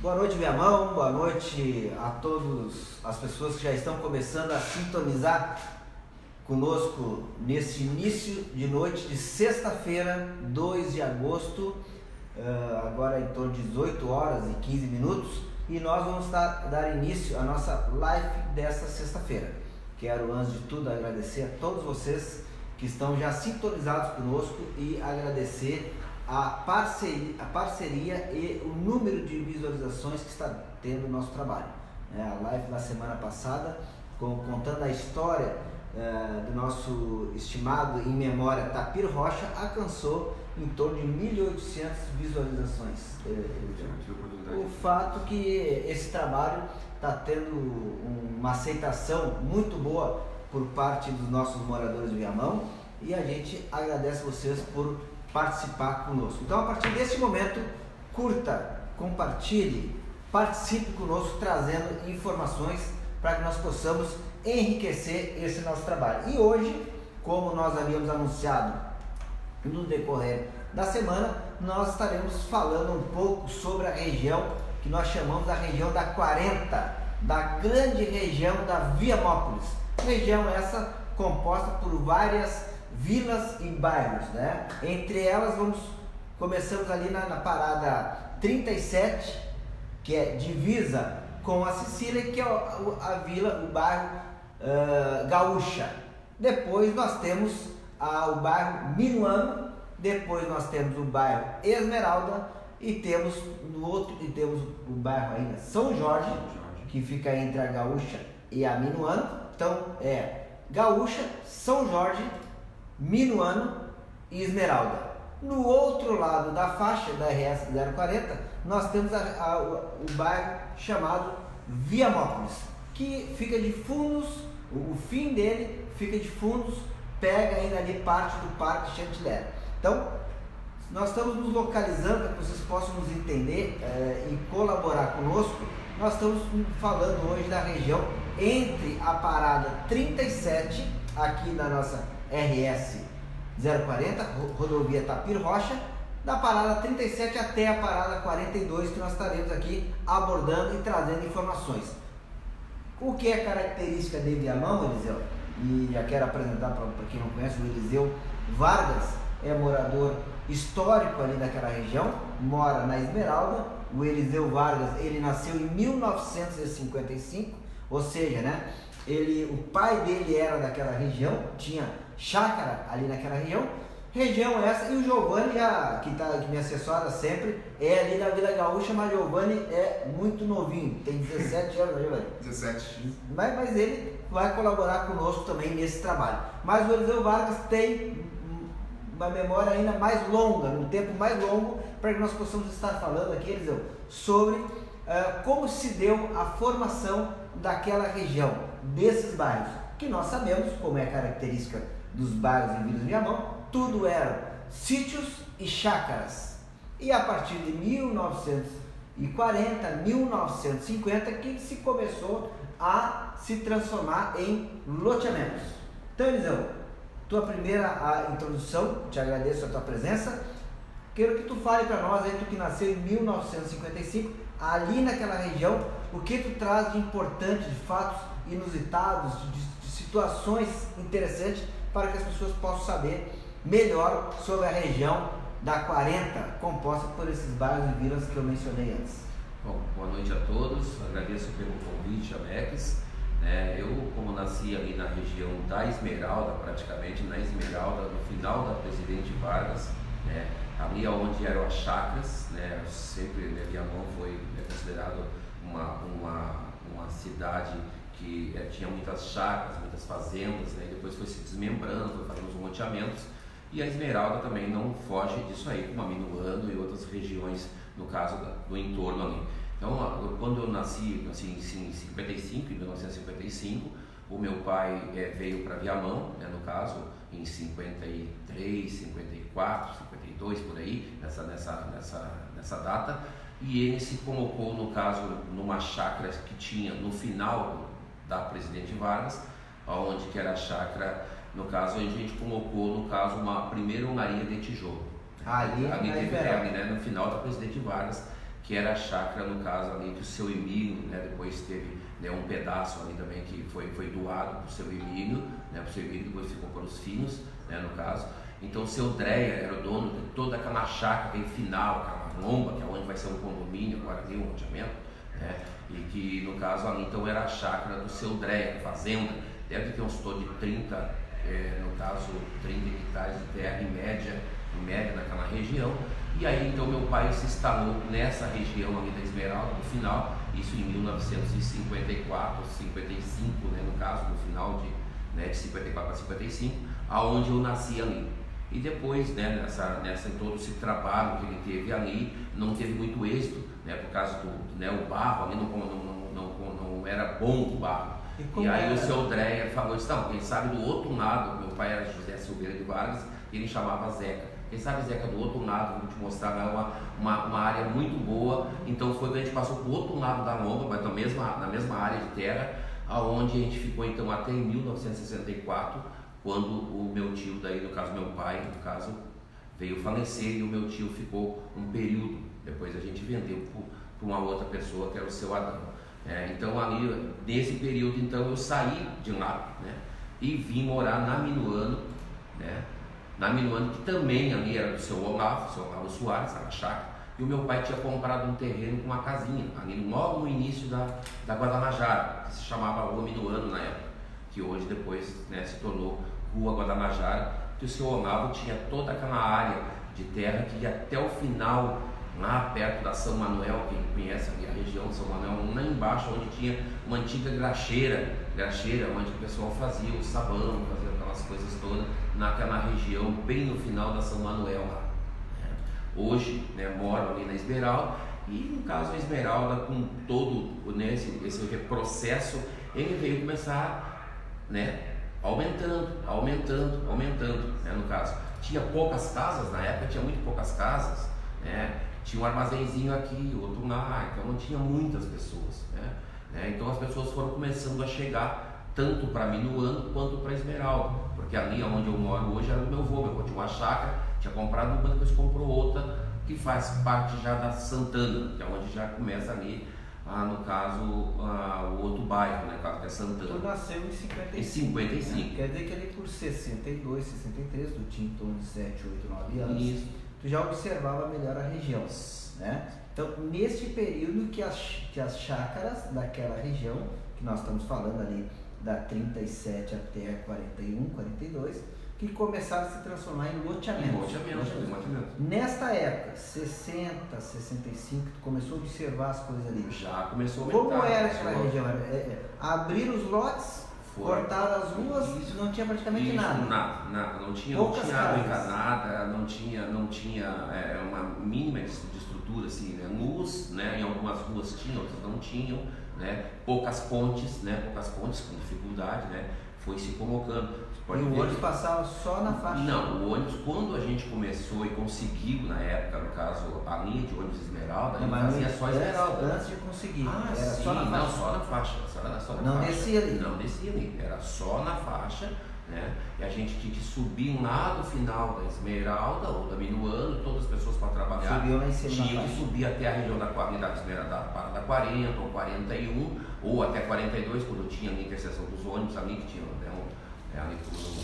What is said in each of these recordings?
Boa noite, Viamão, boa noite a todas as pessoas que já estão começando a sintonizar conosco nesse início de noite de sexta-feira, 2 de agosto, agora em torno de 18 horas e 15 minutos, e nós vamos dar início à nossa live desta sexta-feira. Quero, antes de tudo, agradecer a todos vocês que estão já sintonizados conosco e agradecer a parceria e o número de visualizações que está tendo o nosso trabalho. A live da semana passada, contando a história do nosso estimado em memória Tapir Rocha, alcançou em torno de 1.800 visualizações. O fato que esse trabalho está tendo uma aceitação muito boa por parte dos nossos moradores de Viamão, e a gente agradece vocês por participar conosco. Então, a partir desse momento, curta, compartilhe, participe conosco, trazendo informações para que nós possamos enriquecer esse nosso trabalho. E hoje, como nós havíamos anunciado no decorrer da semana, nós estaremos falando um pouco sobre a região que nós chamamos da região da 40, da grande região da Viamópolis. Região essa composta por várias vilas e bairros, né? Entre elas começamos ali na parada 37, que é divisa com a Sicília, que é a vila, o bairro Gaúcha. Depois nós temos o bairro Minuano, depois nós temos o bairro Esmeralda e temos o bairro ainda São Jorge, que fica entre a Gaúcha e a Minuano. Então é Gaúcha, São Jorge, Minuano e Esmeralda. No outro lado da faixa da RS 040, nós temos o bairro chamado Viamópolis, que fica de fundos, o fim dele fica de fundos, pega ainda ali parte do Parque Chantilly. Então, nós estamos nos localizando para que vocês possam nos entender e colaborar conosco. Nós estamos falando hoje da região entre a parada 37, aqui da nossa RS 040, rodovia Tapir Rocha, da parada 37 até a parada 42, que nós estaremos aqui abordando e trazendo informações. O que é característica de Viamão, Eliseu? E já quero apresentar para quem não conhece, o Eliseu Vargas é morador histórico ali daquela região, mora na Esmeralda. O Eliseu Vargas, ele nasceu em 1955, ou seja, né, o pai dele era daquela região, tinha chácara ali naquela região essa, e o Giovanni, que me assessora sempre, é ali da Vila Gaúcha, mas Giovanni é muito novinho, tem 17 anos, né, Giovanni? 17. Mas ele vai colaborar conosco também nesse trabalho. Mas o Eliseu Vargas tem uma memória ainda mais longa, um tempo mais longo, para que nós possamos estar falando aqui, Eliseu, sobre como se deu a formação daquela região, desses bairros, que nós sabemos, como é característica dos bairros em Vilas de Viamão, tudo eram sítios e chácaras. E a partir de 1940, 1950, que se começou a se transformar em loteamentos. Então, Eliseu, tua primeira introdução, te agradeço a tua presença. Quero que tu fale para nós, aí, tu que nasceu em 1955, ali naquela região, o que tu traz de importante, de fatos inusitados, de situações interessantes, para que as pessoas possam saber melhor sobre a região da 40, composta por esses bairros e vilas que eu mencionei antes. Bom, boa noite a todos, agradeço pelo convite, Alex. Eu, como nasci ali na região da Esmeralda, praticamente na Esmeralda, no final da Presidente Vargas, ali onde eram as chácaras, sempre Viamão foi considerado uma cidade que tinha muitas chácaras, muitas fazendas, depois foi se desmembrando, foi fazendo os loteamentos, e a Esmeralda também não foge disso aí, como a Minuano e outras regiões, no caso do entorno ali. Então, quando eu nasci em 55, em 1955, o meu pai veio para Viamão, no caso, em 53, 54, 52, por aí, nessa data, e ele se colocou, no caso, numa chácara que tinha no final da Presidente Vargas, onde que era a chácara, no caso, a gente colocou, no caso, primeiro uma areia de tijolo. Ali no final da Presidente Vargas, que era a chácara, no caso ali do seu Emílio, né? Depois teve, né, um pedaço ali também que foi doado para o seu Emílio, né? Para o seu Emílio, depois ficou para os filhos, né, no caso. Então o seu Dreia era o dono de toda aquela chácara bem final, aquela lomba, que é onde vai ser um condomínio, agora ali um loteamento, né? E que no caso ali então era a chácara do seu Dreia, fazenda, deve ter uns torno de 30, no caso 30 hectares de terra em média naquela região. E aí então meu pai se instalou nessa região ali da Esmeralda, no final, isso em 1954, 55, né, no caso, no final de 54 para 55, aonde eu nasci ali. E depois, né, nessa em todo esse trabalho que ele teve ali, não teve muito êxito, né, por causa do, né, o barro ali não era bom o barro. E aí o seu Dreia falou, não, quem sabe do outro lado, meu pai era José Silveira de Vargas, ele chamava Zeca. Quem sabe, Zeca, do outro lado, vou te mostrar, é uma área muito boa. Então foi que a gente passou para o outro lado da lomba, mas na mesma área de terra, aonde a gente ficou então até em 1964, quando o meu tio, daí no caso meu pai, no caso, veio falecer e o meu tio ficou um período. Depois a gente vendeu para uma outra pessoa, que era o seu Adão. Então ali, nesse período, então eu saí de lá, né, e vim morar na Minuano, né, na Minuano, que também ali era do seu Olavo Soares, a chácara, e o meu pai tinha comprado um terreno com uma casinha, ali logo no início da Guadalajara, que se chamava Rua Minuano na época, que hoje depois, né, se tornou Rua Guadalajara, que o seu Olavo tinha toda aquela área de terra que ia até o final, lá perto da São Manuel, quem conhece ali a região de São Manuel, lá embaixo, onde tinha uma antiga graxeira onde o pessoal fazia o sabão, fazia aquelas coisas todas, naquela região, bem no final da São Manuel lá. Hoje, né, moro ali na Esmeralda, e no caso a Esmeralda, com todo, né, esse processo, ele veio começar, né, aumentando, né, no caso. Tinha poucas casas, na época tinha muito poucas casas, né, tinha um armazenzinho aqui, outro lá, então não tinha muitas pessoas, né, então as pessoas foram começando a chegar tanto para Minuano quanto para Esmeralda, porque ali onde eu moro hoje era do meu avô tinha uma chácara, tinha comprado uma, depois comprou outra, que faz parte já da Santana, que é onde já começa ali, no caso, o outro bairro, né, que é Santana. Tu nasceu em 55. Em 55. Né? Quer dizer que ali por 62, 63, tu tinha em torno de 7, 8, 9 anos. Isso. Tu já observava melhor a região, né? Então, neste período que as chácaras daquela região, que nós estamos falando ali da 37 até 41, 42, que começaram a se transformar em loteamentos. Nesta época, 60, 65, tu começou a observar as coisas ali. Já começou a aumentar. Como era aquela região? Abrir os lotes, cortar as ruas, não tinha praticamente nada. Nada, não tinha água encanada, não tinha uma mínima de estrutura, assim, né? Luz, né? Em algumas ruas tinham, outras não tinham, né? Poucas pontes com dificuldade, né? Foi se colocando. E o ônibus passava só na faixa? Não, o ônibus, quando a gente começou e conseguiu, na época, no caso, a linha de ônibus Esmeralda, ele fazia só Esmeralda. Antes de conseguir, era sim, só na faixa. Só na faixa. Não descia ali? Não descia ali, era só na faixa, né? E a gente tinha que subir lá do final da Esmeralda ou da Minuano, todas as pessoas para trabalhar. Subiu lá em cima. Tinha que subir até a região da Esmeralda, da 40 ou 41, ou até 42, quando tinha a interseção dos ônibus ali, que tinha, né, ali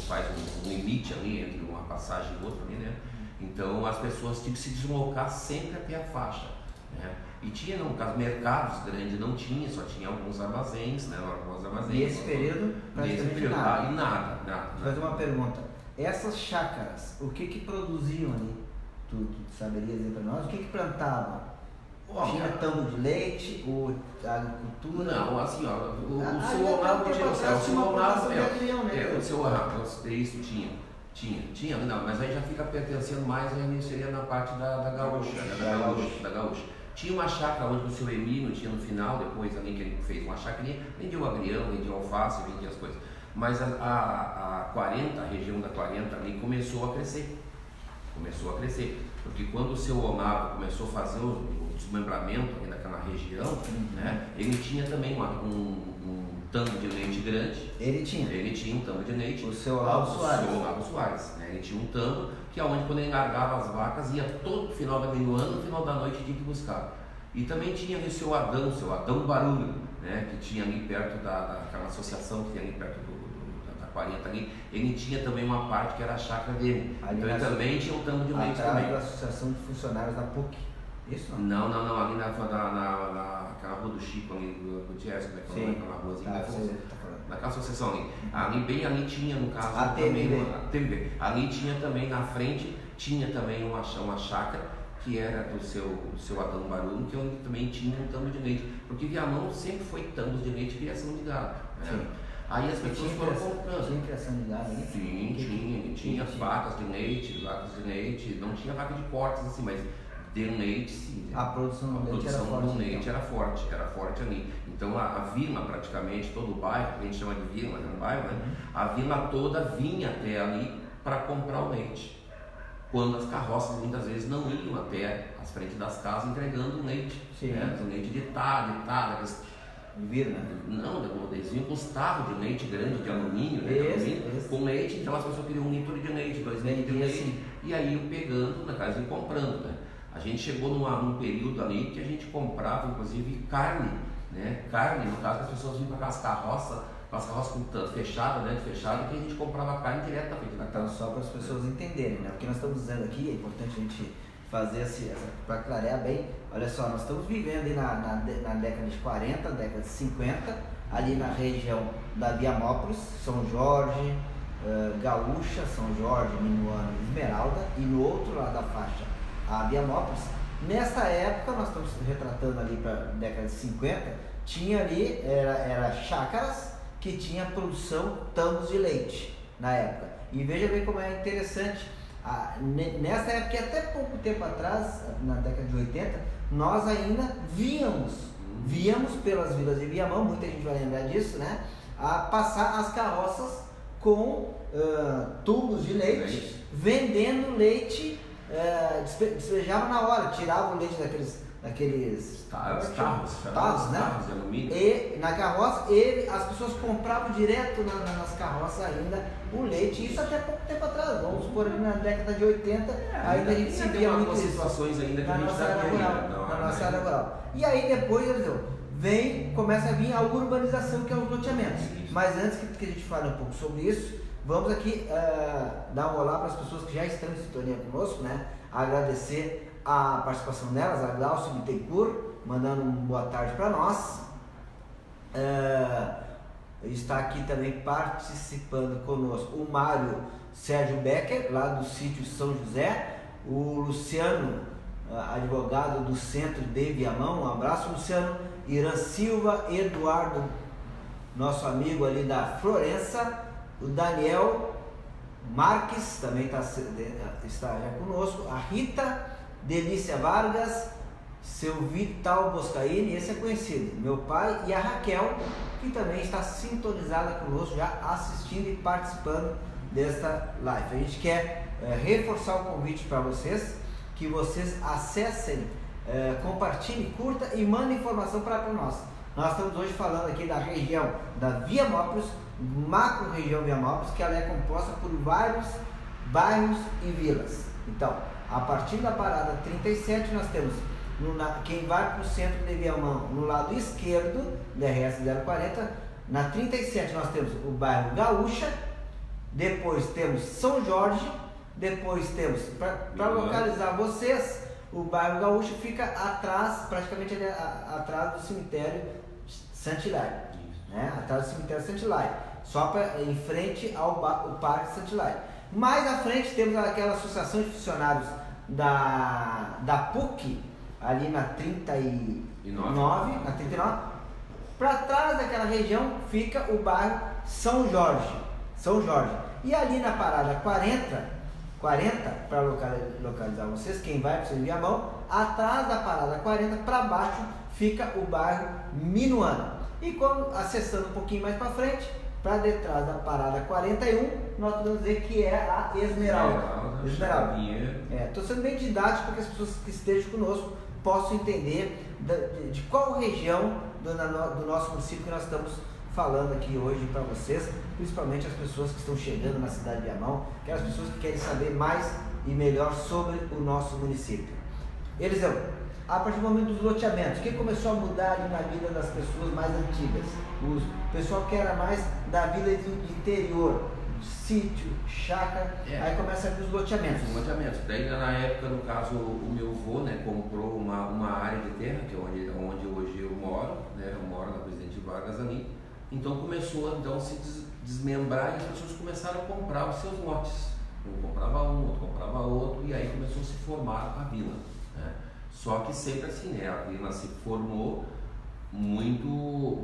faz um limite ali entre uma passagem e outra ali, né? Então as pessoas tinham que se deslocar sempre até a faixa, né? E tinha, no caso, mercados grandes não tinha, só tinha alguns armazéns, né? Nesse período, praticamente nada. Vou fazer uma pergunta. Essas chácaras, o que produziam ali? Tu saberia dizer para nós? O que plantavam? Tinha tambo de leite, ou agricultura? Não, assim, ó, o seu Olavo tinha, não, mas aí já fica pertencendo mais, aí seria na parte da gaúcha, né, da gaúcha. Tinha uma chácara onde o seu Emílio tinha no final, depois ali que ele fez uma chácara, vendia o agrião, vendia alface, vendia as coisas. Mas a 40, a região da 40 ali começou a crescer, porque quando o seu Olavo começou a fazer o desmembramento ali naquela região, né, ele tinha também um tanque de leite grande. Ele tinha um tanque de leite. O seu Olavo Soares, né? Ele tinha um tanque que é onde, quando ele largava as vacas, ia todo final da Minuano, no final da noite tinha que buscar. E também tinha ali o seu Adão Barulho, né, que tinha ali perto daquela associação que tem ali perto da 40 ali, ele tinha também uma parte que era a chácara dele. Ali então ele também tinha um tanto de leite atrás também. da Associação de Funcionários da PUC. Isso não? Não, ali naquela rua do Chico, ali do Gutierrez, como é que é aquela ruazinha? Naquela associação ali. Bem ali tinha, no caso, a TMB. Ali tinha também, na frente, tinha também uma chácara, que era do seu Adão Barulho, que onde também tinha um tambo de leite. Porque Viamão sempre foi tambos de leite e criação de gado. Né? Aí as pessoas foram comprando. Tinha criação de gado ali? Sim, tinha vacas de leite, não tinha vaca de cortes assim, mas de leite sim. A produção do leite era forte ali. Então a vila praticamente, todo o bairro, que a gente chama de vila, mas é um bairro, né? A vila toda vinha até ali para comprar o leite. Quando as carroças muitas vezes não iam até as frentes das casas entregando leite. Né? O leite de tada. Vira, né? Não, eles vinham com os tarros de leite grande, de alumínio, né? Com leite, então as pessoas queriam 1 litro de leite, 2 litros de leite, assim. E aí iam pegando, na casa, e comprando, né? A gente chegou num período ali que a gente comprava, inclusive, carne, né? Carne, no caso, as pessoas vinham com aquelas carroças fechadas, né? Fechado, que a gente comprava carne direto da frente da casa. Então, só para as pessoas entenderem, né? O que nós estamos dizendo aqui, é importante a gente fazer para clarear bem. Olha só, nós estamos vivendo aí na década de 40, década de 50, ali na região da Viamópolis, São Jorge, Gaúcha, São Jorge, Minuano e Esmeralda, e no outro lado da faixa, a Viamópolis. Nessa época, nós estamos retratando ali para a década de 50, tinha ali, era chácaras que tinha produção tambos de leite na época. E veja bem como é interessante. Nessa época, e até pouco tempo atrás, na década de 80, nós ainda víamos pelas vilas de Viamão, muita gente vai lembrar disso, né? A passar as carroças com tubos de leite, vendendo leite, despejava na hora, tirava o leite daqueles tarros, né? De alumínio. E na carroça, as pessoas compravam direto nas carroças ainda o leite, isso até pouco tempo atrás, vamos supor ali na década de 80, ainda a gente se via muito isso situações ainda que na a gente nossa área rural. E aí depois, começa a vir a urbanização, que é os loteamentos. Mas antes que a gente fale um pouco sobre isso, vamos aqui dar um olá para as pessoas que já estão em sintonia conosco, né? Agradecer a participação delas, a Glaucia Bittencourt, mandando uma boa tarde para nós. Está aqui também participando conosco o Mário Sérgio Becker, lá do sítio São José, o Luciano, advogado do Centro de Viamão, um abraço, Luciano, Irã Silva, Eduardo, nosso amigo ali da Florença, o Daniel Marques também está já conosco, a Rita Delícia Vargas, seu Vital Boscaini, esse é conhecido, meu pai, e a Raquel, que também está sintonizada conosco, já assistindo e participando desta live. A gente quer reforçar o convite para vocês, que vocês acessem, compartilhem, curta e mandem informação para nós. Nós estamos hoje falando aqui da região da Viamópolis, macro região Viamópolis, que ela é composta por vários bairros e vilas. Então, a partir da parada 37, nós temos quem vai para o centro de Viamão, no lado esquerdo da RS 040. Na 37 nós temos o bairro Gaúcha, depois temos São Jorge, depois temos, para localizar vocês, o bairro Gaúcha fica atrás, praticamente ali, atrás do cemitério Santilário, né? Atrás do cemitério Santilário, só em frente ao Parque Santilário. Mais à frente temos aquela associação de funcionários da PUC, ali na 39. Para trás daquela região fica o bairro São Jorge. E ali na parada 40 para localizar vocês, quem vai para o Viamão, atrás da parada 40 para baixo fica o bairro Minuano. E quando acessando um pouquinho mais para frente, para detrás da parada 41, nós podemos dizer que é a Esmeralda. Estou sendo bem didático para que as pessoas que estejam conosco possam entender de qual região do nosso município que nós estamos falando aqui hoje para vocês, principalmente as pessoas que estão chegando na cidade de Viamão, aquelas pessoas que querem saber mais e melhor sobre o nosso município. Eliseu, a partir do momento dos loteamentos, o que começou a mudar ali na vida das pessoas mais antigas? O pessoal que era mais da vida do interior, sítio, chácara, aí começa a vir os loteamentos. Os loteamentos. Daí na época, no caso, o meu avô, né, comprou uma área de terra, que é onde hoje eu moro, né, eu moro na Presidente Vargas ali. Então começou então, a se desmembrar e as pessoas começaram a comprar os seus lotes. Um comprava um, outro comprava outro, e aí começou a se formar a vila. Né? Só que sempre assim, né, a vila se formou muito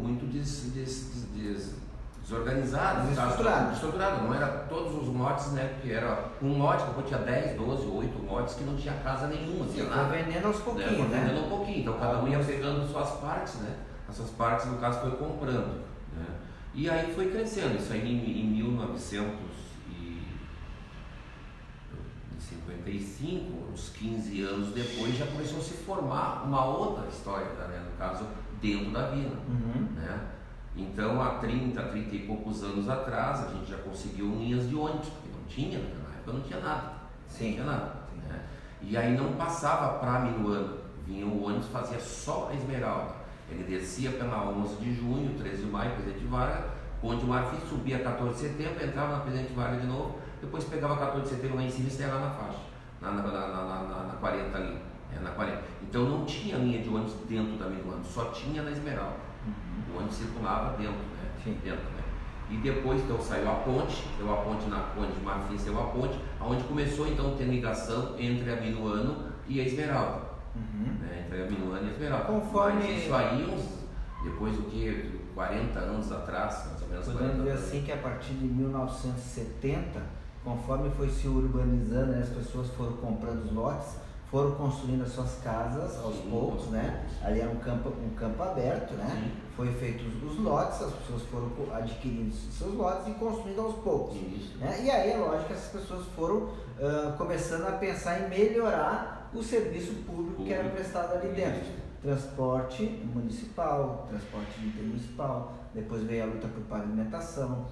desorganizada, desestruturada. Não era todos os lotes, né? Porque era um lote, depois tinha 10, 12, 8 lotes que não tinha casa nenhuma, tinha nada. Vendendo aos pouquinhos, né? Vendendo um pouquinho, então cada um ia pegando suas partes, né? Essas partes, no caso, foi comprando. Né? E aí foi crescendo, isso aí em 1955, uns 15 anos depois, já começou a se formar uma outra história, né? No caso, dentro da vila. Né? Então, há 30 e poucos anos atrás, a gente já conseguiu linhas de ônibus, porque não tinha, naquela época não tinha nada. Sim. Não tinha nada. Né? E aí não passava para Minuano, vinha o ônibus, fazia só a Esmeralda. Ele descia pela 11 de junho, 13 de maio, Presidente Vargas, Ponte Marfim, subia 14 de setembro, entrava na Presidente Vargas de novo, depois pegava 14 de setembro lá em cima e estava lá na faixa, na 40 ali. Na 40. Então não tinha linha de ônibus dentro da Minuano, só tinha na Esmeralda. O ônibus circulava dentro, né? Sim. Dentro, né? E depois então saiu a ponte na Ponte de Marfim, saiu a ponte, onde começou então a ter ligação entre a Minuano e a Esmeralda. Né? Entre a Minuano e a Esmeralda. Conforme... Mas isso aí, depois do que 40 anos atrás, mais ou menos 40 podemos dizer anos. assim que a partir de 1970, conforme foi se urbanizando, né, as pessoas foram comprando os lotes, foram construindo as suas casas aos poucos, né? Ali era um campo aberto, né? Sim. Foi feitos os lotes, as pessoas foram adquirindo seus lotes e construindo aos poucos. Né? E aí é lógico que essas pessoas foram começando a pensar em melhorar o serviço público que era prestado ali dentro. Transporte municipal, transporte intermunicipal, depois veio a luta por pavimentação,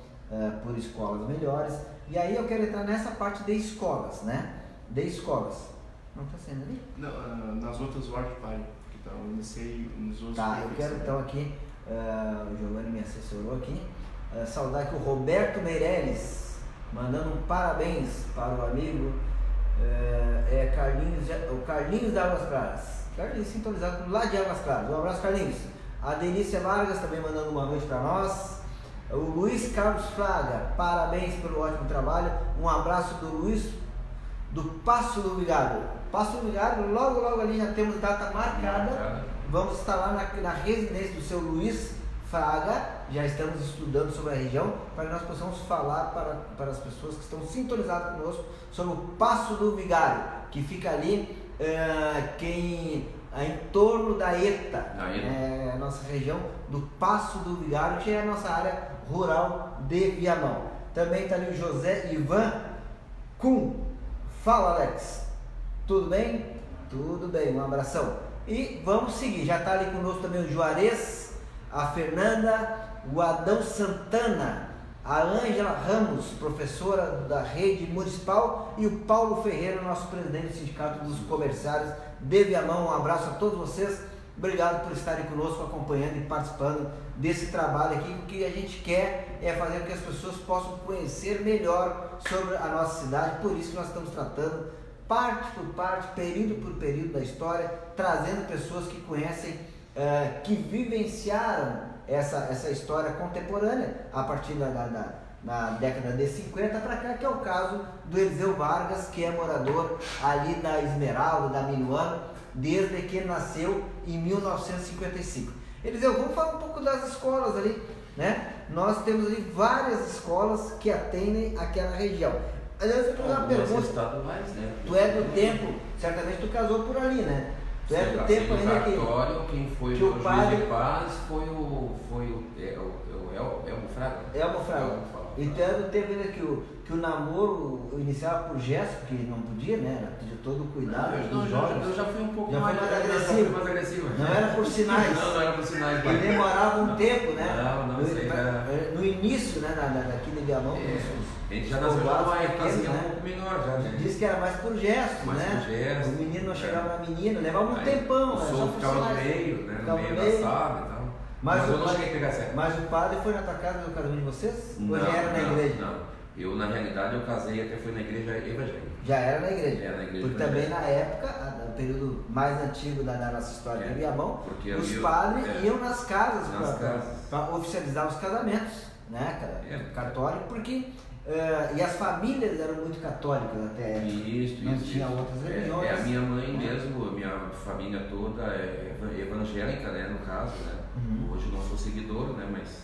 por escolas melhores. E aí eu quero entrar nessa parte de escolas, né? De escolas. Não está sendo ali? Não, nas outras Wi-Fi, então eu iniciei nos outros. Tá, eu quero então aqui, o Giovanni me assessorou aqui, saudar aqui o Roberto Meirelles, mandando um parabéns para o amigo, o Carlinhos da Águas Claras. Carlinhos sintonizado lá de Águas Claras. Um abraço, Carlinhos. A Delícia Vargas também mandando uma noite para nós. O Luiz Carlos Fraga, parabéns pelo ótimo trabalho. Um abraço do Luiz do Passo do Vigário. Passo do Vigário, logo ali já temos data marcada. Vamos estar lá na residência do seu Luiz Fraga. Já estamos estudando sobre a região para que nós possamos falar para as pessoas que estão sintonizadas conosco sobre o Passo do Vigário, que fica ali em torno da ETA, a nossa região do Passo do Vigário, que é a nossa área rural de Viamão. Também está ali o José Ivan Kuhn. Fala, Alex, tudo bem? Tudo bem, um abração. E vamos seguir, já está ali conosco também o Juarez, a Fernanda, o Adão Santana, a Ângela Ramos, professora da rede municipal, e o Paulo Ferreira, nosso presidente do Sindicato dos Comerciários de Viamão. Um abraço a todos vocês, obrigado por estarem conosco, acompanhando e participando desse trabalho aqui. O que a gente quer é fazer com que as pessoas possam conhecer melhor sobre a nossa cidade, por isso que nós estamos tratando parte por parte, período por período da história, trazendo pessoas que conhecem, que vivenciaram essa história contemporânea a partir na década de 50 para cá, que é o caso do Eliseu Vargas, que é morador ali da Esmeralda, da Minuano, desde que ele nasceu em 1955. Eliseu, vamos falar um pouco das escolas ali, né? Nós temos ali várias escolas que atendem aquela região. Aliás, eu vou fazer uma pergunta. Estaduais, né? Tu é do tempo, certamente tu casou por ali, né? Tu é do tempo ainda quem foi que o padre de paz foi o Elmo Fraga. Elmo Fraga. Então é do tempo ainda que o namoro iniciava por gesto, que não podia, né? Era de todo o cuidado. Eu já fui um pouco mais agressivo. Não era por sinais. Não era por sinais. E demorava um tempo, né? Não sei. No início, né? Daqui de Viamão, A gente já nasceu numa ocasião né? um pouco menor já, né? Diz que era mais por gesto, Mais né? por gesto, O menino não chegava na menina, levava um Aí, tempão. O né? som ficava no meio, né? No meio da sala e tal. Mas eu não cheguei a pegar certo. Mas o padre foi na tua casa no casamento de vocês? Ou Não, já era na igreja? Não. Eu, na realidade, eu casei até fui na igreja evangélica. Já era na igreja? Era na igreja porque evangélica. também na época, no período mais antigo da nossa história de Viamão, os padres iam nas casas para oficializar os casamentos, né, cara? Católico, porque e as famílias eram muito católicas até. Não tinha outras religiões. A minha mãe mesmo, a minha família toda é evangélica, né, no caso, né? Hoje eu não sou seguidor, né, mas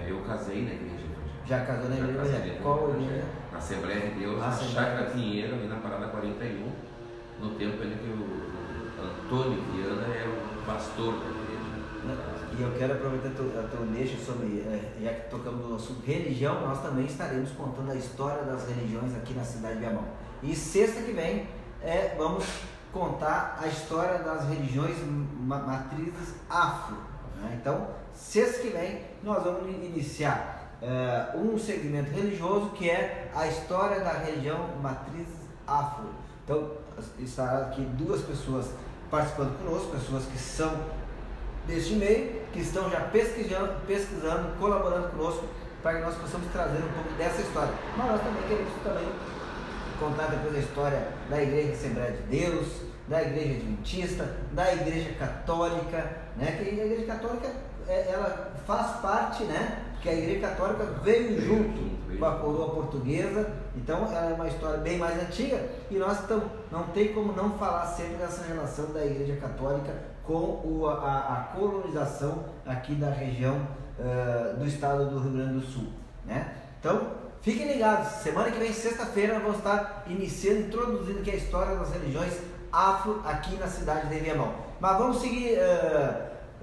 eu casei na igreja evangélica. Já casou na igreja evangélica? Qual igreja? Na Assembleia de Deus, na Chácara Pinheiro, ali na Parada 41, no tempo em que o Antônio Viana era o pastor da igreja. E eu quero aproveitar a tua deixa sobre, já que tocamos no assunto religião, nós também estaremos contando a história das religiões aqui na cidade de Viamão. E sexta que vem vamos contar a história das religiões matrizes afro. Né? Então, sexta que vem nós vamos iniciar um segmento religioso que é a história da religião matrizes afro. Então, estará aqui duas pessoas participando conosco, pessoas que são deste meio, que estão já pesquisando, colaborando conosco para que nós possamos trazer um pouco dessa história. Mas nós também queremos contar depois a história da Igreja Assembleia de Deus, da Igreja Adventista, da Igreja Católica, né? Que a Igreja Católica ela faz parte, né? Porque a Igreja Católica veio junto com a coroa portuguesa, então ela é uma história bem mais antiga e nós não tem como não falar sempre dessa relação da Igreja Católica com a colonização aqui da região do estado do Rio Grande do Sul, né? Então, fiquem ligados, semana que vem, sexta-feira, nós vamos estar introduzindo aqui a história das religiões afro aqui na cidade de Viamão. Mas vamos seguir,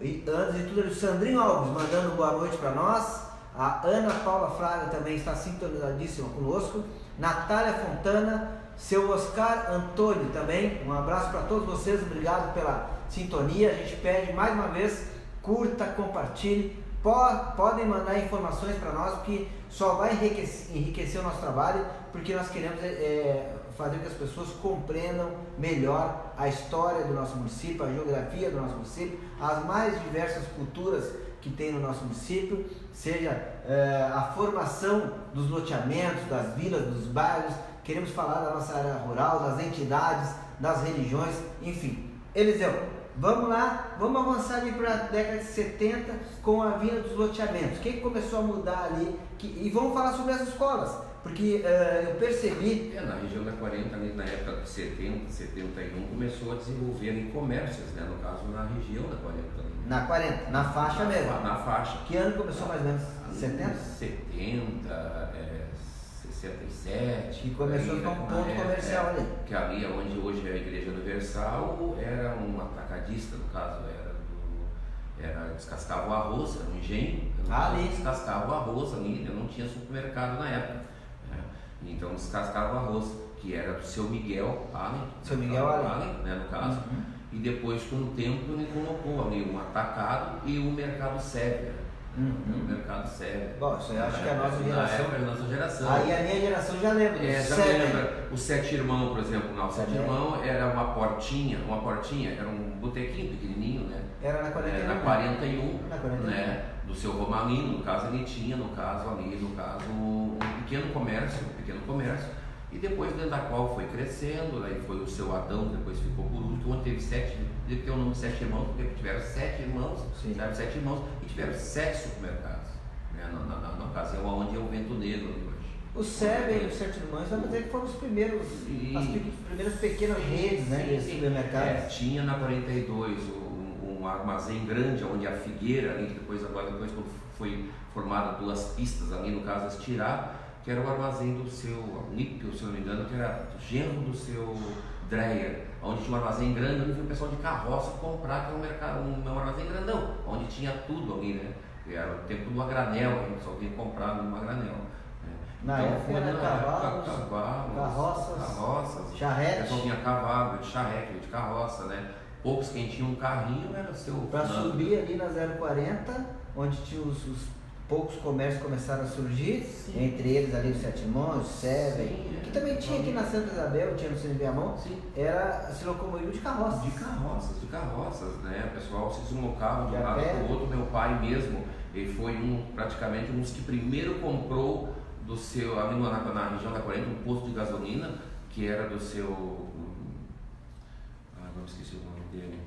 antes de tudo, o Sandrinho Alves mandando boa noite para nós, a Ana Paula Fraga também está sintonizadíssima conosco, Natália Fontana, seu Oscar Antônio também, um abraço para todos vocês, obrigado pela sintonia. A gente pede mais uma vez, curta, compartilhe, podem mandar informações para nós, porque só vai enriquecer o nosso trabalho, porque nós queremos fazer com que as pessoas compreendam melhor a história do nosso município, a geografia do nosso município, as mais diversas culturas que tem no nosso município, seja a formação dos loteamentos, das vilas, dos bairros. Queremos falar da nossa área rural, das entidades, das religiões, enfim. Eliseu, vamos lá, vamos avançar ali para a década de 70 com a vinda dos loteamentos. O que começou a mudar ali? E vamos falar sobre as escolas, porque eu percebi... Na região da 40, ali na época de 70, 71, começou a desenvolver ali comércios, né? No caso, na região da 40. Na 40, na faixa mesmo? Na faixa. Que ano começou mais ou menos? 70? 70, 67. E começou com um ponto comercial ali. Que ali, onde hoje é a Igreja Universal, era um atacadista, no caso, descascava o arroz, era um engenho, ali. Descascava o arroz ali, não tinha supermercado na época. Então descascava o arroz, que era do seu Miguel Allen. Seu Miguel Allen, né, no caso. E depois, com o tempo, ele colocou ali um atacado e o mercado Sérvia. O mercado Sérvia. Bom, isso eu acho que é a nossa geração. É a nossa geração. Aí a minha geração já lembra. Já lembra. O Sete Irmãos, por exemplo. Não, o Sete Irmãos era uma portinha, era um botequinho pequenininho, né? Era na 41. Na 41, né? Do seu Romalino, no caso ele tinha, um pequeno comércio. E depois, dentro da qual foi crescendo, aí foi o seu Adão, depois ficou por último, onde teve deve ter o nome de 7 irmãos, porque tiveram 7 irmãos, e tiveram 7 supermercados, né, na ocasião onde é o Vento Negro hoje. O Sérvia e os 7 irmãos, vamos dizer que foram os primeiros, as primeiras pequenas redes, né, de supermercados. Tinha na 42 um armazém grande, onde a Figueira, ali, depois quando foi formada 2 pistas ali, no caso Estirá, que era o armazém do seu Nípio, se não me engano, que era o genro do seu Dreyer, onde tinha um armazém grande, onde foi o pessoal de carroça comprar, que era um armazém grandão, onde tinha tudo ali, né? Era o tempo do granel, a gente só vinha comprar numa granel. Na época era carroças, charrete. O pessoal vinha cavalo, de charrete, de carroça, né? Poucos quem tinha um carrinho era o seu... Para subir ali na 040, onde tinha os poucos comércios começaram a surgir, Sim. entre eles ali o Sete Irmãos, o Seven, Sim, que também tinha aqui na Santa Isabel, tinha no Cine Viamão, Sim. era se locomoviam de carroças. De carroças, né? O pessoal se deslocava de um De a lado pé. para o outro. Meu pai mesmo, ele foi praticamente um dos que primeiro comprou do seu, ali na região da 40, um posto de gasolina, que era do seu. Agora esqueci o nome dele.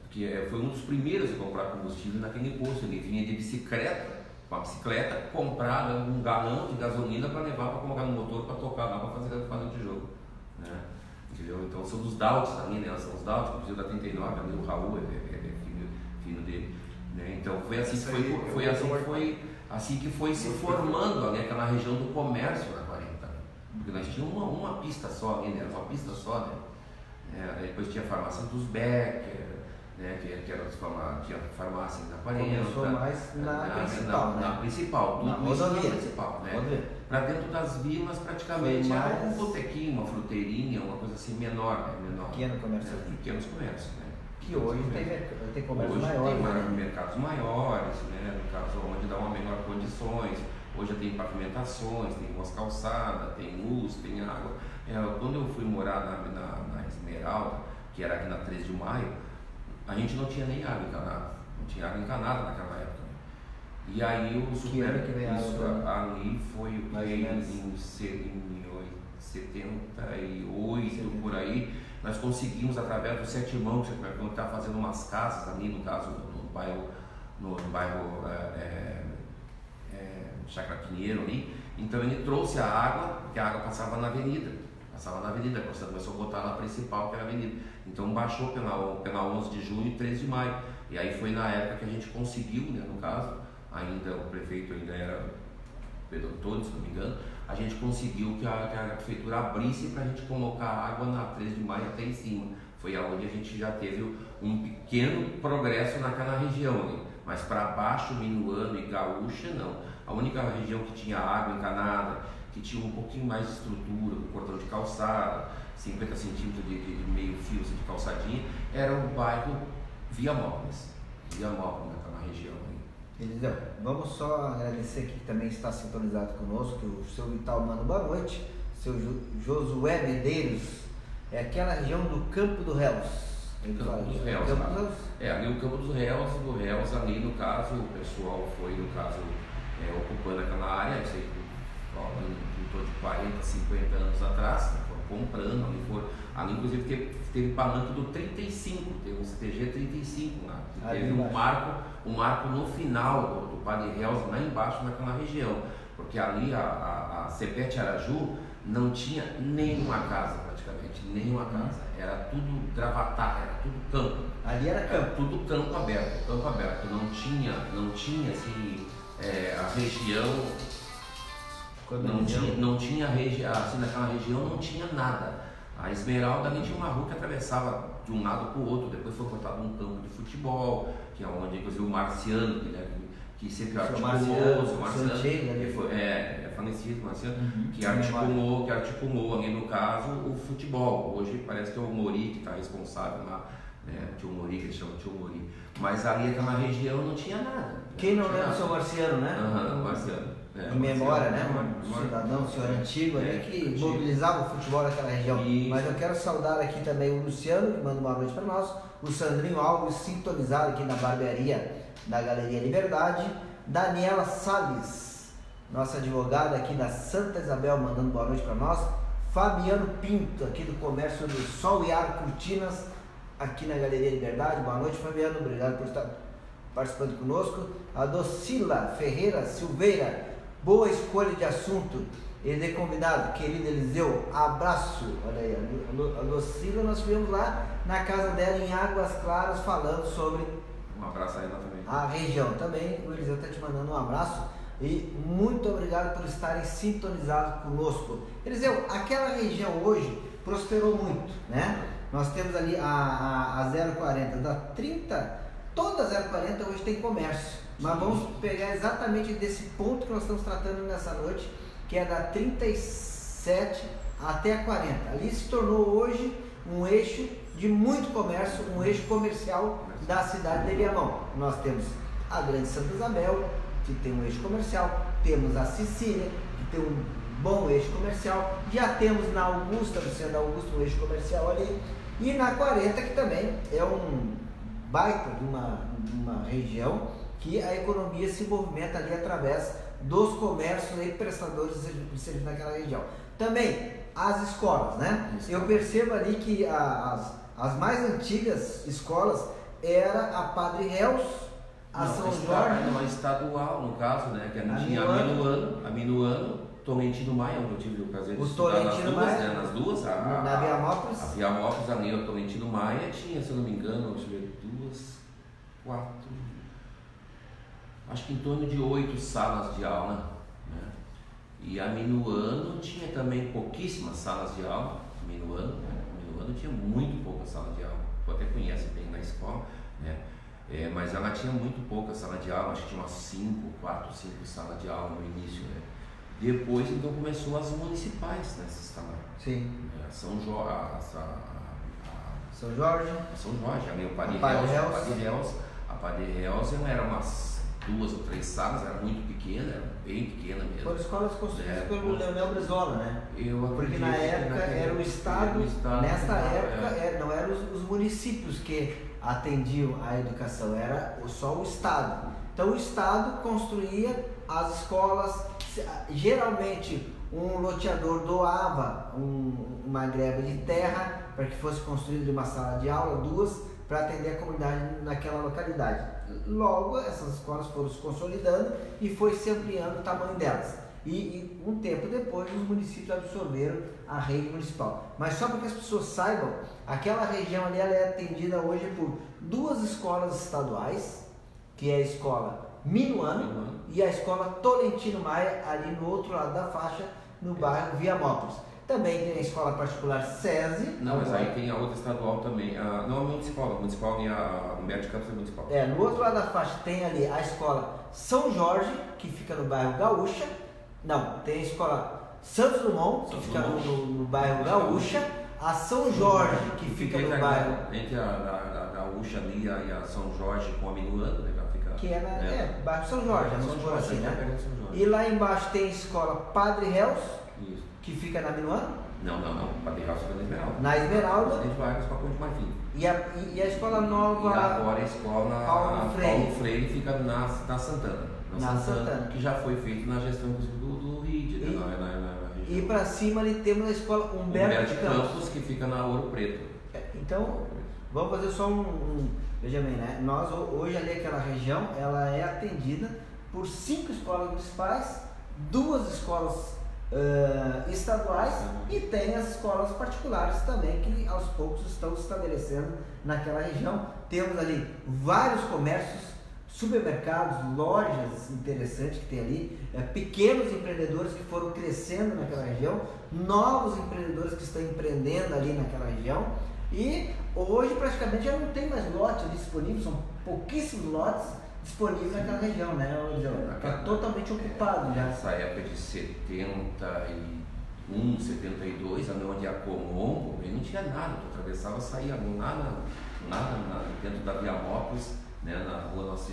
Porque foi um dos primeiros a comprar combustível naquele posto. Ele vinha de bicicleta, com a bicicleta, comprar um galão de gasolina para levar para colocar no motor para tocar lá para fazer o tijolo. Né? Entendeu? Então são dos Daltos ali, né? São os Daltos, que precisa da 39, ali o Raul é filho dele. Né? Então foi assim que foi se formando ali aquela região do comércio na 40. Porque nós tínhamos uma pista só ali, né? Uma pista só, né? Depois tinha a farmácia dos Becker, né? Que era tinha farmácia na 40. Começou mais na principal, né? Na principal, na rodovia principal, né? Para dentro das vilas praticamente foi era mais... um botequinho, uma fruteirinha, uma coisa assim menor, né? Menor. Pequeno comércio. Pequenos comércios, né? Que hoje tem comércio maior. Hoje tem né? mercados maiores, né? No caso, onde dá uma melhor condições. Hoje tem pavimentações, tem umas calçadas, tem luz, tem água. Quando eu fui morar na Esmeralda, que era aqui na 13 de Maio, a gente não tinha nem água encanada. Não tinha água encanada naquela época. E aí o supermercado ali foi em 78 por aí. Nós conseguimos, através do Sete Irmãos, que está fazendo umas casas ali, no caso, no bairro Chácara Pinheiro ali. Então ele trouxe a água, porque a água passava na avenida, você começou a botar na principal, que era a avenida. Então baixou pela 11 de junho e 13 de maio. E aí foi na época que a gente conseguiu, né, no caso, ainda o prefeito ainda era Pedro Antônio, se não me engano, a gente conseguiu que a prefeitura abrisse para a gente colocar água na 13 de maio até em cima. Foi aonde a gente já teve um pequeno progresso naquela região ali. Mas para baixo, Minuano e Gaúcha, não. A única região que tinha água encanada, que tinha um pouquinho mais de estrutura, um cordão de calçada, 50 centímetros de meio fio assim, de calçadinha, era o bairro Viamópolis naquela região. Eliseu, vamos só agradecer aqui que também está sintonizado conosco, o seu Vital manda boa noite, seu Josué Medeiros, é aquela região do Campo do Réus. Campo dos Réus. Ali o Campo dos Réus, ali no caso, o pessoal foi, no caso, ocupando aquela área, isso aí, em torno de 40, 50 anos atrás, foram comprando, ali inclusive teve palanque do 35, teve um CTG 35 lá, teve um marco no final do Padre Réus, lá embaixo naquela região, porque ali a Cepete Araju não tinha nenhuma casa praticamente, era tudo gravatar, era tudo campo. Ali era campo. Tudo campo aberto, não tinha assim, a região, não tinha assim, naquela região não tinha nada. A Esmeralda ali tinha uma rua que atravessava de um lado para o outro, depois foi cortado um campo de futebol, que é onde inclusive o Marciano, que sempre articulou, o Marciano, que foi, falecido, Marciano, que articulou ali no caso o futebol. Hoje parece que é o Mori que está responsável lá, né? Tio Mori, que eles chamam de Tio Mori. Mas ali naquela região não tinha nada. Quem não lembra do seu Marciano, né? Marciano. Em memória, né? Um cidadão, um senhor antigo ali que mobilizava o futebol naquela região. Isso. Mas eu quero saudar aqui também o Luciano, que manda uma noite para nós, o Sandrinho Alves, sintonizado aqui na barbearia da Galeria Liberdade, Daniela Salles, nossa advogada aqui da Santa Isabel, mandando boa noite para nós, Fabiano Pinto, aqui do Comércio do Sol e Ar Cortinas, aqui na Galeria Liberdade. Boa noite, Fabiano, obrigado por estar participando conosco. A Docila Ferreira Silveira, boa escolha de assunto. Ele é convidado, querido Eliseu, abraço. Olha aí, a Docila, nós estivemos lá na casa dela em Águas Claras falando sobre um abraço aí lá também. A região também. O Eliseu está te mandando um abraço e muito obrigado por estarem sintonizados conosco. Eliseu, aquela região hoje prosperou muito, né? Nós temos ali a 040, da 30, toda a 040 hoje tem comércio. Mas vamos pegar exatamente desse ponto que nós estamos tratando nessa noite, que é da 37 até a 40. Ali se tornou hoje um eixo de muito comércio, um eixo comercial da cidade de Viamão. Nós temos a Grande Santa Isabel, que tem um eixo comercial, temos a Sicília, que tem um bom eixo comercial, já temos na Augusta, no centro da Augusta, um eixo comercial ali, e na 40, que também é um baita de uma região que a economia se movimenta ali através dos comércios e prestadores de serviço naquela região. Também as escolas, né? Eu percebo ali que as mais antigas escolas era a Padre Reus, a São Jorge... Não, a estadual, no caso, né? Que tinha a Minuano, Tolentino Maia, onde eu tive o prazer de estudar nas duas, na Viamópolis. A Viamópolis, ali, o Tolentino Maia tinha, se eu não me engano, deixa eu ver, 4, acho que em torno de 8 salas de aula, né? E a Minuano tinha também pouquíssimas salas de aula. A Minuano tinha muito pouca sala de aula, tu até conhece bem na escola, né? Mas ela tinha muito pouca sala de aula, acho que tinha umas 4, 5 salas de aula no início, né? Depois então começou as municipais, né, se instalar. Sim. São Jorge, ali o Padre Reus. A Padre Reus era umas 2 ou 3 salas, era muito pequena, era bem pequena mesmo. Foram escolas construídas pelo Leonel Brizola, né? Porque na época era o Estado, nesta época não eram os municípios que atendiam a educação, era só o Estado. Então o Estado construía as escolas, geralmente um loteador doava uma greva de terra para que fosse construída uma sala de aula, 2, para atender a comunidade naquela localidade. Logo, essas escolas foram se consolidando e foi se ampliando o tamanho delas. E um tempo depois, os municípios absorveram a rede municipal. Mas só para que as pessoas saibam, aquela região ali ela é atendida hoje por 2 escolas estaduais, que é a escola Minuano e a escola Tolentino Maia, ali no outro lado da faixa, no bairro Viamópolis. Também tem a escola particular SESI. Não, mas aí tem a outra estadual também. Não a municipal e a Humberto de Campos é municipal. No outro lado da faixa tem ali a escola São Jorge, que fica no bairro Gaúcha. Não, tem a escola Santos Dumont, que fica no bairro Gaúcha. A São Jorge, que fica no bairro... Entre a Gaúcha ali e a São Jorge com a Minuano, né? Que é bairro São Jorge, vamos por assim, né? E lá embaixo tem a escola Padre Reus, que fica na Minuano? Não, Padre Reus fica na Esmeralda. Na Esmeralda. A gente vai para Ponte Marfim. E a escola nova... E agora a escola Paulo Freire fica na Santana. Na Santana. Que já foi feito na gestão do RID, né? Na região. E para cima ali temos a escola Humberto de Campos, que fica na Ouro Preto. Então, vamos fazer só veja bem, né? Nós hoje ali aquela região, ela é atendida por 5 escolas municipais, 2 escolas estaduais e tem as escolas particulares também que aos poucos estão se estabelecendo naquela região. Temos ali vários comércios, supermercados, lojas interessantes que tem ali, pequenos empreendedores que foram crescendo naquela região, novos empreendedores que estão empreendendo ali naquela região. E hoje praticamente já não tem mais lotes ali disponíveis, são pouquíssimos lotes disponíveis naquela região, né? Está totalmente ocupado já. Nessa época de 71, 72, onde a Comombo, ele não tinha nada, tu atravessava, saía nada dentro da Viamópolis, né? Na rua Nossa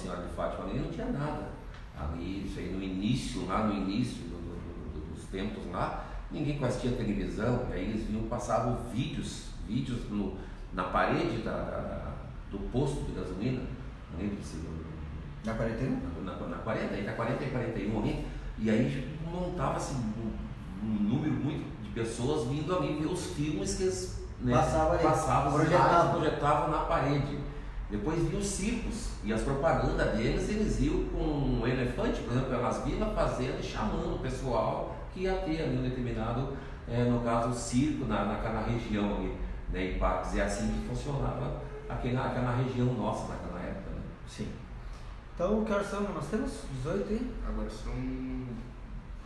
Senhora de Fátima, ali não tinha nada. Ali, isso aí no início dos tempos lá, ninguém assistia televisão, e aí eles passavam vídeos na parede do posto de gasolina, não lembro se... Na 41? Na 40, aí tá 40 e 41 ali, e aí montava-se um número muito de pessoas vindo ali ver os filmes que eles projetavam na parede. Depois vinham os circos e as propagandas deles, eles iam com um elefante, por exemplo, pelas vilas, fazendo e chamando o pessoal que ia ter ali um determinado, no caso, circo naquela região ali, né, em parques. É assim que funcionava aquela região nossa naquela época, né? Sim. Então, que horas são? Nós temos 18 e... Agora são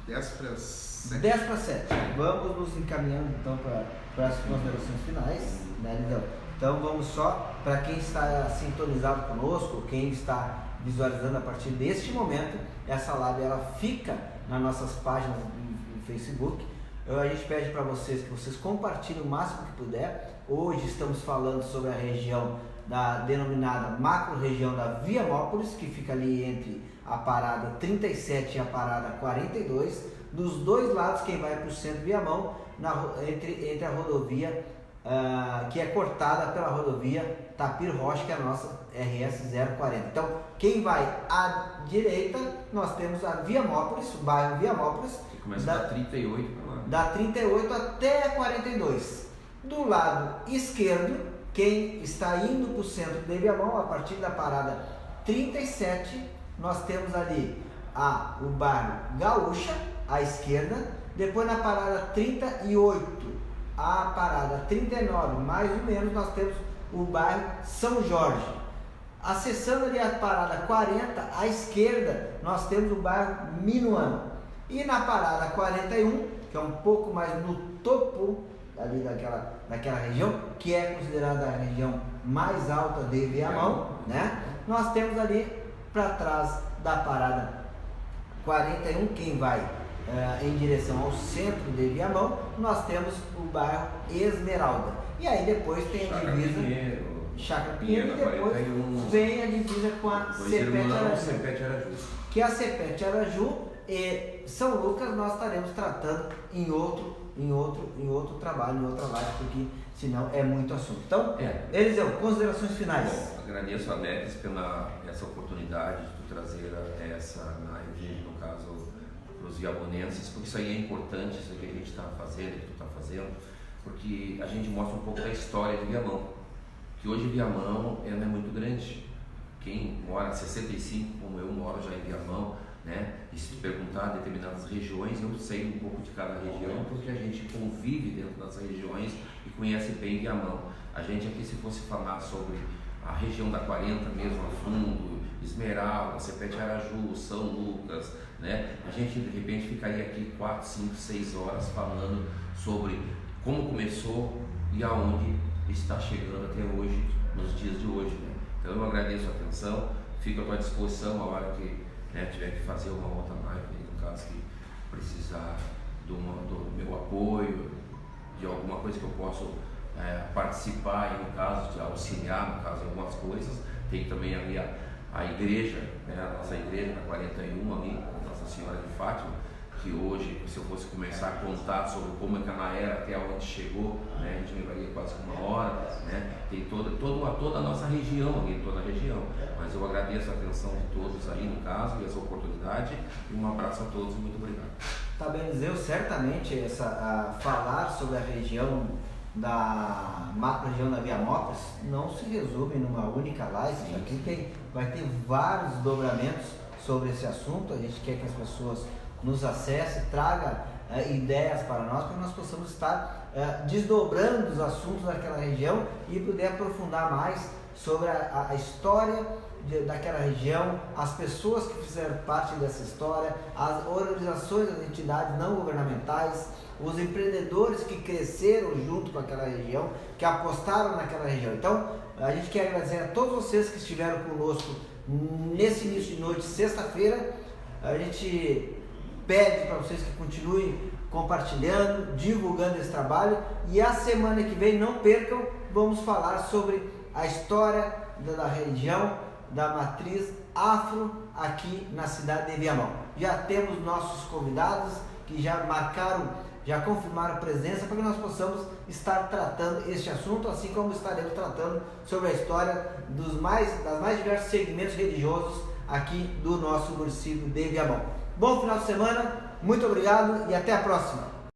10 para 7. 10 para 7. Vamos nos encaminhando então para as considerações finais, né, Lidão? Então vamos só, para quem está sintonizado conosco, quem está visualizando a partir deste momento, essa live ela fica nas nossas páginas no Facebook. A gente pede para vocês que vocês compartilhem o máximo que puder. Hoje estamos falando sobre a região da denominada macro-região da Viamópolis, que fica ali entre a parada 37 e a parada 42, dos dois lados quem vai para o centro de Viamão, entre a rodovia que é cortada pela rodovia Tapir Rocha, que é a nossa RS 040. Então, quem vai à direita, nós temos a Viamópolis, o bairro Viamópolis, que começa da 38 para lá. Da 38 até a 42. Do lado esquerdo, quem está indo para o centro de Viamão, a partir da parada 37, nós temos ali o bairro Gaúcha, à esquerda. Depois na parada 38, a parada 39, mais ou menos, nós temos o bairro São Jorge. Acessando ali a parada 40, à esquerda, nós temos o bairro Minuano. E na parada 41, que é um pouco mais no topo ali daquela região, que é considerada a região mais alta de Viamão, né? Nós temos ali para trás da parada 41, quem vai em direção ao centro de Viamão, nós temos o bairro Esmeralda. E aí depois tem a divisa Chácara Pinheiro, e depois vem a divisa com a Cepete Araju. Que a Cepete Araju e São Lucas nós estaremos tratando em outro trabalho, em outra live, porque senão é muito assunto. Então, Eliseu, considerações finais. Bom, agradeço a Mex pela essa oportunidade de trazer essa live, no caso, para os viamonenses, porque isso aí é importante, isso que a gente está fazendo, que tu está fazendo, porque a gente mostra um pouco da história de Viamão, que hoje Viamão ela é muito grande. Quem mora a 65, como eu moro já em Viamão, né? E se perguntar determinadas regiões, eu sei um pouco de cada região, porque a gente convive dentro das regiões e conhece bem Viamão. A gente aqui, se fosse falar sobre a região da 40 mesmo, a fundo, Esmeralda, Cepete Araju, São Lucas, né? A gente de repente ficaria aqui 4, 5, 6 horas falando sobre como começou e aonde está chegando até hoje, nos dias de hoje, né? Então eu agradeço a atenção, fico à tua disposição a hora que tiver que fazer uma outra live, no caso que precisar do meu apoio, de alguma coisa que eu possa participar, e no caso de auxiliar, no caso, em algumas coisas. Tem também ali a igreja, a nossa igreja na 41 ali, Nossa Senhora de Fátima, que hoje, se eu fosse começar a contar sobre como é que ela era até onde chegou, né, a gente levaria quase uma hora, né? Tem toda a nossa região ali, toda a região. Mas eu agradeço a atenção de todos aí no caso e essa oportunidade, e um abraço a todos, muito obrigado. Tá bem, Eliseu, certamente falar sobre a região da macro-região da Viamópolis não se resume numa única live. Aqui vai ter vários dobramentos sobre esse assunto. A gente quer que as pessoas nos acesse, traga ideias para nós, para que nós possamos estar desdobrando os assuntos daquela região e poder aprofundar mais sobre a história daquela região, as pessoas que fizeram parte dessa história, as organizações, as entidades não governamentais, os empreendedores que cresceram junto com aquela região, que apostaram naquela região. Então, a gente quer agradecer a todos vocês que estiveram conosco nesse início de noite, sexta-feira. A gente pede para vocês que continuem compartilhando, divulgando esse trabalho, e a semana que vem, não percam, vamos falar sobre a história da região da matriz afro aqui na cidade de Viamão. Já temos nossos convidados que já confirmaram presença para que nós possamos estar tratando este assunto, assim como estaremos tratando sobre a história das mais diversos segmentos religiosos aqui do nosso município de Viamão. Bom final de semana, muito obrigado e até a próxima!